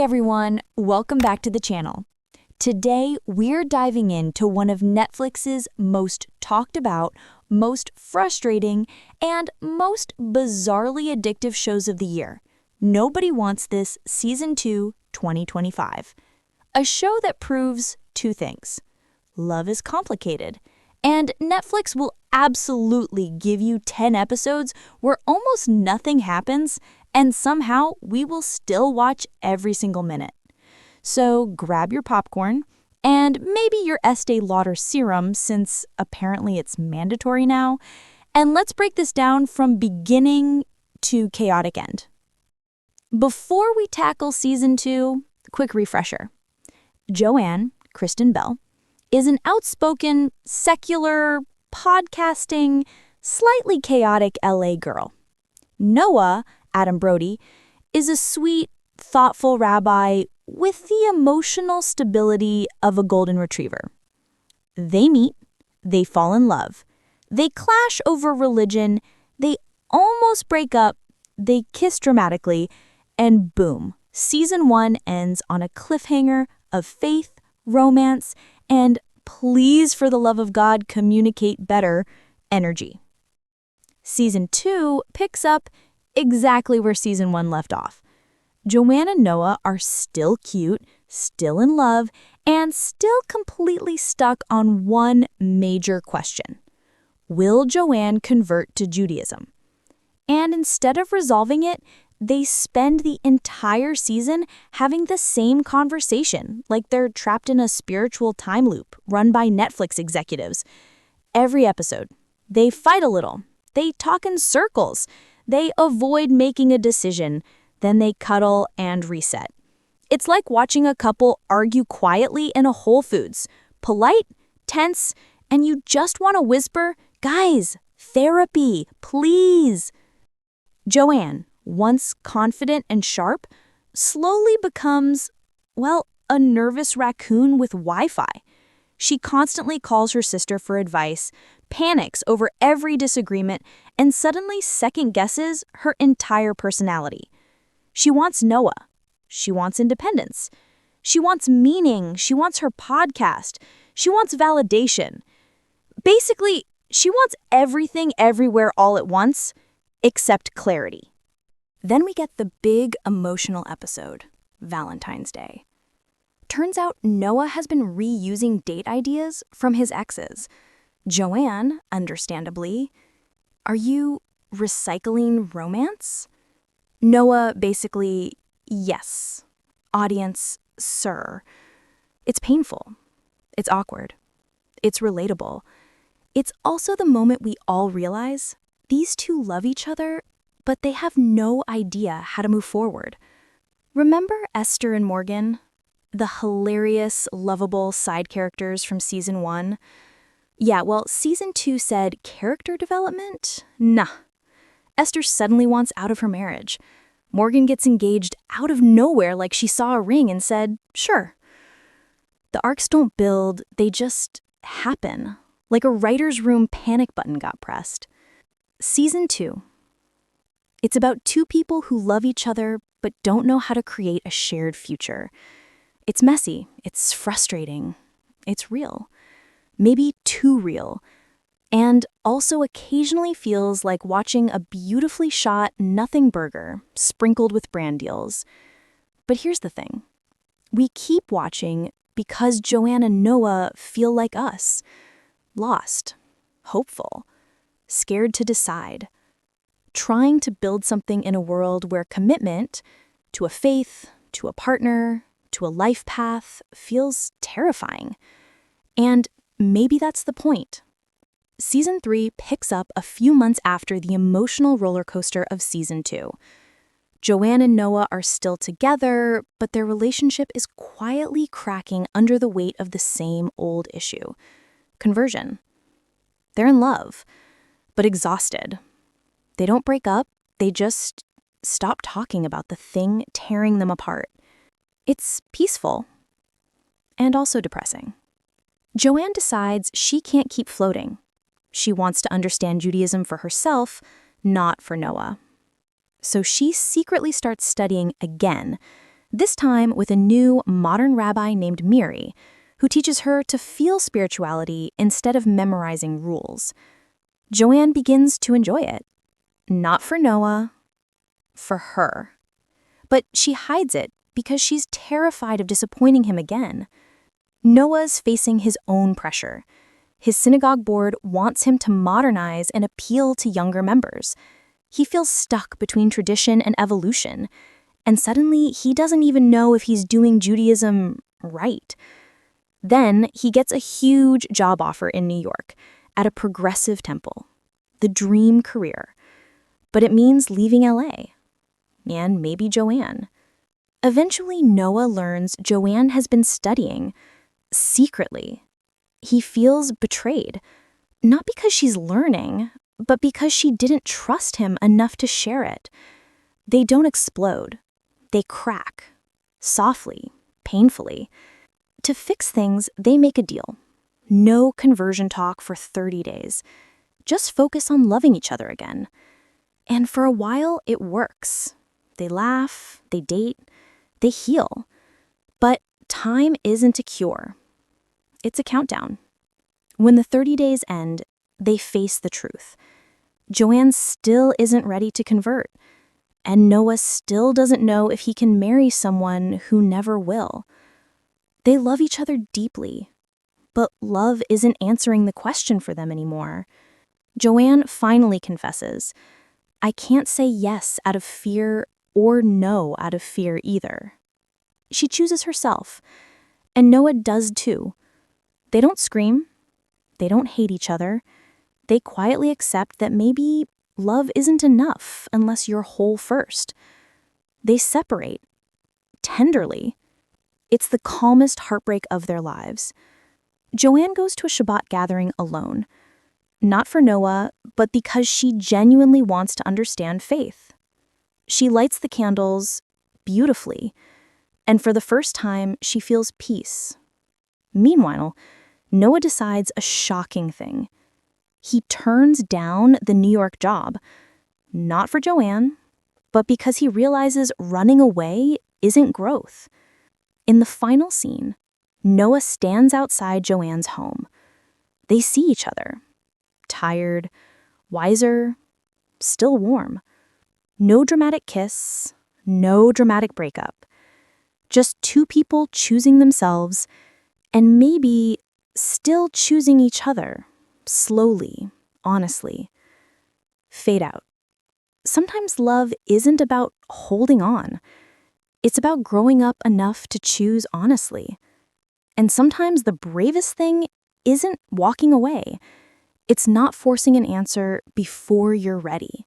everyone, welcome back to the channel. Today, we're diving into one of Netflix's most talked about, most frustrating, and most bizarrely addictive shows of the year. Nobody Wants This Season 2, 2025. A show that proves two things. Love is complicated, and Netflix will absolutely give you 10 episodes where almost nothing happens, and somehow we will still watch every single minute. So grab your popcorn and maybe your Estee Lauder serum, since apparently it's mandatory now, and let's break this down from beginning to chaotic end. Before we tackle Season 2, quick refresher. Joanne, Kristen Bell, is an outspoken, secular, podcasting, slightly chaotic LA girl. Noah, Adam Brody, is a sweet, thoughtful rabbi with the emotional stability of a golden retriever. They meet, they fall in love, they clash over religion, they almost break up, they kiss dramatically, and boom, Season 1 ends on a cliffhanger of faith, romance, and please, for the love of God, communicate better energy. Season 2 picks up exactly where Season 1 left off. Joanne and Noah are still cute, still in love, and still completely stuck on one major question. Will Joanne convert to Judaism? And instead of resolving it, they spend the entire season having the same conversation, like they're trapped in a spiritual time loop run by Netflix executives. Every episode, they fight a little, they talk in circles, they avoid making a decision, then they cuddle and reset. It's like watching a couple argue quietly in a Whole Foods, polite, tense, and you just want to whisper, "Guys, therapy, please." Joanne, once confident and sharp, slowly becomes, well, a nervous raccoon with Wi-Fi. She constantly calls her sister for advice, panics over every disagreement, and suddenly second-guesses her entire personality. She wants Noah. She wants independence. She wants meaning. She wants her podcast. She wants validation. Basically, she wants everything everywhere all at once, except clarity. Then we get the big emotional episode, Valentine's Day. Turns out Noah has been reusing date ideas from his exes. Joanne, understandably, are you recycling romance? Noah basically, yes. Audience, sir. It's painful. It's awkward. It's relatable. It's also the moment we all realize these two love each other, but they have no idea how to move forward. Remember Esther and Morgan? The hilarious, lovable side characters from Season 1? Yeah, well, Season 2 said character development? Nah. Esther suddenly wants out of her marriage. Morgan gets engaged out of nowhere like she saw a ring and said, sure. The arcs don't build, they just happen. Like a writer's room panic button got pressed. Season 2. It's about two people who love each other but don't know how to create a shared future. It's messy, it's frustrating, it's real. Maybe too real. And also occasionally feels like watching a beautifully shot nothing burger sprinkled with brand deals. But here's the thing. We keep watching because Joanne and Noah feel like us. Lost, hopeful, scared to decide. Trying to build something in a world where commitment to a faith, to a partner, to a life path feels terrifying. And maybe that's the point. Season 3 picks up a few months after the emotional roller coaster of Season 2. Joanne and Noah are still together, but their relationship is quietly cracking under the weight of the same old issue: conversion. They're in love, but exhausted. They don't break up, they just stop talking about the thing tearing them apart. It's peaceful and also depressing. Joanne decides she can't keep floating. She wants to understand Judaism for herself, not for Noah. So she secretly starts studying again, This time with a new, modern rabbi named Miri, who teaches her to feel spirituality instead of memorizing rules. Joanne begins to enjoy it. Not for Noah, for her. But she hides it because she's terrified of disappointing him again. Noah's facing his own pressure. His synagogue board wants him to modernize and appeal to younger members. He feels stuck between tradition and evolution, and suddenly he doesn't even know if he's doing Judaism right. Then he gets a huge job offer in New York at a progressive temple, the dream career. But it means leaving LA, and maybe Joanne. Eventually, Noah learns Joanne has been studying, secretly. He feels betrayed, not because she's learning, but because she didn't trust him enough to share it. They don't explode. They crack, softly, painfully. To fix things, they make a deal. No conversion talk for 30 days. Just focus on loving each other again. And for a while, it works. They laugh, they date, they heal. But time isn't a cure. It's a countdown. When the 30 days end, they face the truth. Joanne still isn't ready to convert, and Noah still doesn't know if he can marry someone who never will. They love each other deeply, but love isn't answering the question for them anymore. Joanne finally confesses, "I can't say yes out of fear or no out of fear either." She chooses herself, and Noah does too. They don't scream. They don't hate each other. They quietly accept that maybe love isn't enough unless you're whole first. They separate, tenderly. It's the calmest heartbreak of their lives. Joanne goes to a Shabbat gathering alone. Not for Noah, but because she genuinely wants to understand faith. She lights the candles beautifully, and for the first time, she feels peace. Meanwhile, Noah decides a shocking thing. He turns down the New York job, not for Joanne, but because he realizes running away isn't growth. In the final scene, Noah stands outside Joanne's home. They see each other. Tired, wiser, still warm. No dramatic kiss, no dramatic breakup. Just two people choosing themselves and maybe still choosing each other, slowly, honestly. Fade out. Sometimes love isn't about holding on. It's about growing up enough to choose honestly. And sometimes the bravest thing isn't walking away. It's not forcing an answer before you're ready.